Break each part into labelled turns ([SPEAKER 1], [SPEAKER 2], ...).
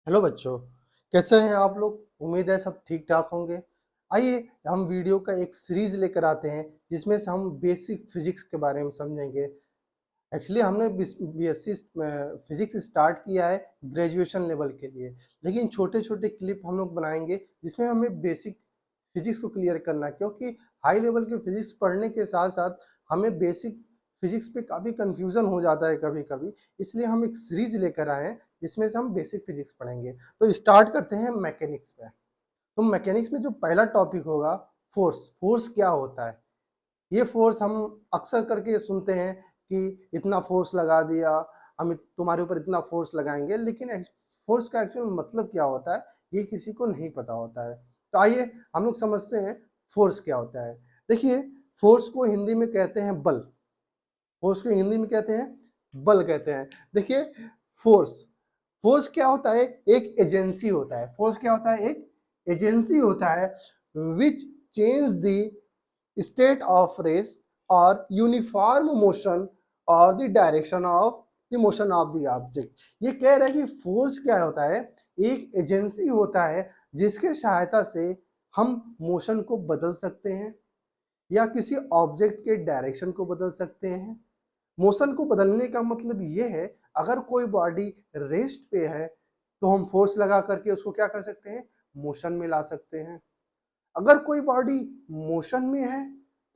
[SPEAKER 1] Hello बच्चों, कैसे हैं आप लोग? उम्मीद है सब ठीक ठाक होंगे। आइए हम वीडियो का एक सीरीज लेकर आते हैं जिसमें से हम बेसिक फिजिक्स के बारे में समझेंगे। एक्चुअली हमने बीएससी फिजिक्स स्टार्ट किया है ग्रेजुएशन लेवल के लिए, लेकिन छोटे छोटे क्लिप हम लोग बनाएंगे जिसमें हमें बेसिक फिजिक्स को क्लियर करना है, क्योंकि हाई लेवल के फिजिक्स पढ़ने के साथ साथ हमें बेसिक फिजिक्स पे काफ़ी कंफ्यूजन हो जाता है कभी कभी। इसलिए हम एक सीरीज लेकर आए हैं जिसमें से हम बेसिक फिजिक्स पढ़ेंगे। तो स्टार्ट करते हैं मैकेनिक्स पे। तो मैकेनिक्स में जो पहला टॉपिक होगा, फोर्स। फोर्स क्या होता है? ये फोर्स हम अक्सर करके सुनते हैं कि इतना फोर्स लगा दिया, हम तुम्हारे ऊपर इतना फोर्स लगाएंगे, लेकिन फोर्स का एक्चुअल मतलब क्या होता है ये किसी को नहीं पता होता है। तो आइए हम लोग समझते हैं फोर्स क्या होता है। देखिए, फोर्स को हिंदी में कहते हैं बल। फोर्स को हिंदी में कहते हैं बल कहते हैं। देखिए, फोर्स फोर्स क्या होता है? एक एजेंसी होता है। फोर्स क्या होता है? एक एजेंसी होता है which change the state of rest or uniform motion or the direction of the motion of the object। ये कह रहा है कि फोर्स क्या होता है? एक एजेंसी होता है जिसके सहायता से हम मोशन को बदल सकते हैं या किसी ऑब्जेक्ट के डायरेक्शन को बदल सकते हैं। मोशन को बदलने का मतलब ये है, अगर कोई बॉडी रेस्ट पे है तो हम फोर्स लगा करके उसको क्या कर सकते हैं? मोशन में ला सकते हैं। अगर कोई बॉडी मोशन में है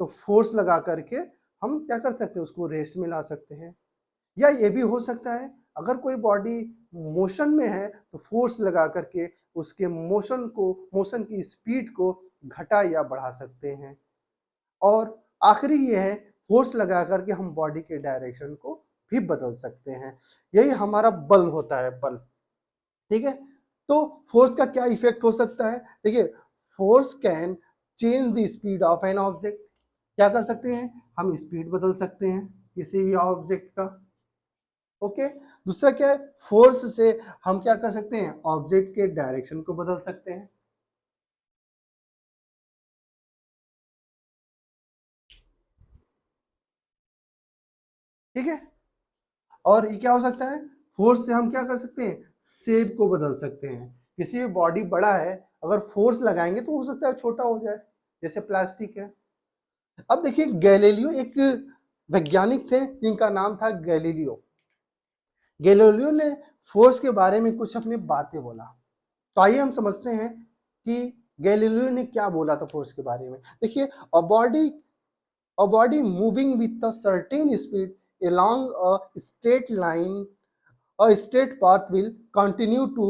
[SPEAKER 1] तो फोर्स लगा करके हम क्या कर सकते हैं? उसको रेस्ट में ला सकते हैं। या ये भी हो सकता है, अगर कोई बॉडी मोशन में है तो फोर्स लगा करके उसके मोशन की स्पीड को घटा या बढ़ा सकते हैं। और आखिरी ये है, फोर्स लगा करके हम बॉडी के डायरेक्शन को भी बदल सकते हैं। यही हमारा बल होता है, बल। ठीक है। तो फोर्स का क्या इफेक्ट हो सकता है? देखिए, force can change the speed of an object. क्या कर सकते हैं? हम स्पीड बदल सकते हैं किसी भी ऑब्जेक्ट का। ओके। दूसरा क्या है? फोर्स से हम क्या कर सकते हैं? ऑब्जेक्ट के डायरेक्शन को बदल सकते हैं। ठीक है। और ये क्या हो सकता है? फोर्स से हम क्या कर सकते हैं? शेप को बदल सकते हैं। किसी भी बॉडी बड़ा है, अगर फोर्स लगाएंगे तो हो सकता है छोटा हो जाए, जैसे प्लास्टिक है। अब देखिए, गैलीलियो एक वैज्ञानिक थे जिनका नाम था गैलीलियो। गैलीलियो ने फोर्स के बारे में कुछ अपनी बातें बोला। तो आइए हम समझते हैं कि गैलीलियो ने क्या बोला था फोर्स के बारे में। देखिए, a body moving with a certain speed along a straight line, a straight path will continue to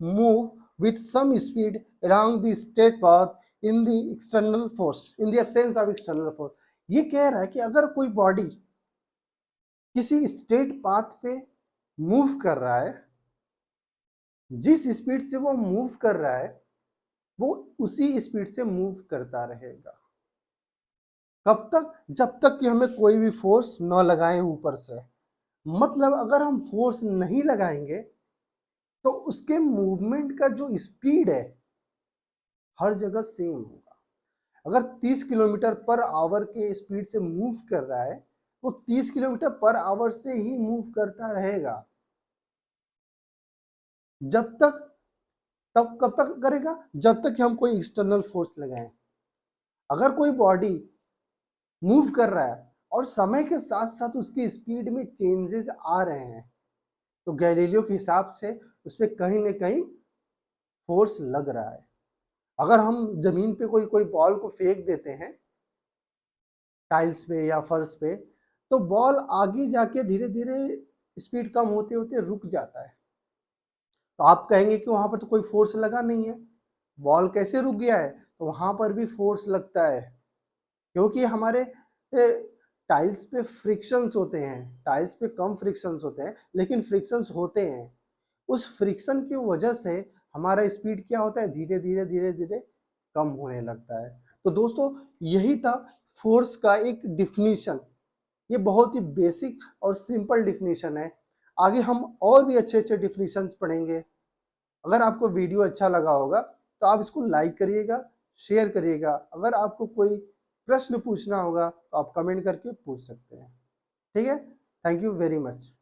[SPEAKER 1] move with some speed along the straight path in the external force, in the absence of external force। ये कह रहा है कि अगर कोई body किसी straight path पे move कर रहा है, जिस स्पीड से वो मूव कर रहा है वो उसी स्पीड से मूव करता रहेगा। कब तक? जब तक कि हमें कोई भी फोर्स न लगाएं ऊपर से। मतलब अगर हम फोर्स नहीं लगाएंगे तो उसके मूवमेंट का जो स्पीड है हर जगह सेम होगा। अगर 30 किलोमीटर पर आवर के स्पीड से मूव कर रहा है, वो 30 किलोमीटर पर आवर से ही मूव करता रहेगा। जब तक तब कब तक करेगा? जब तक कि हम कोई एक्सटर्नल फोर्स लगाएं। अगर कोई बॉडी मूव कर रहा है और समय के साथ साथ उसकी स्पीड में चेंजेस आ रहे हैं, तो गैलीलियो के हिसाब से उसमें कहीं ना कहीं फोर्स लग रहा है। अगर हम जमीन पे कोई कोई बॉल को फेंक देते हैं टाइल्स पे या फर्श पे, तो बॉल आगे जाके धीरे धीरे स्पीड कम होते होते रुक जाता है। तो आप कहेंगे कि वहां पर तो कोई फोर्स लगा नहीं है, बॉल कैसे रुक गया है? तो वहां पर भी फोर्स लगता है, क्योंकि हमारे टाइल्स पे फ्रिक्शंस होते हैं। टाइल्स पे कम फ्रिक्शंस होते हैं, लेकिन फ्रिक्शंस होते हैं। उस फ्रिक्शन की वजह से हमारा स्पीड क्या होता है? धीरे धीरे धीरे धीरे कम होने लगता है। तो दोस्तों, यही था फोर्स का एक डिफिनीशन। ये बहुत ही बेसिक और सिंपल डिफिनीशन है। आगे हम और भी अच्छे अच्छे डिफिनीशंस पढ़ेंगे। अगर आपको वीडियो अच्छा लगा होगा तो आप इसको लाइक करिएगा, शेयर करिएगा। अगर आपको कोई प्रश्न पूछना होगा तो आप कमेंट करके पूछ सकते हैं। ठीक है। Thank you very much.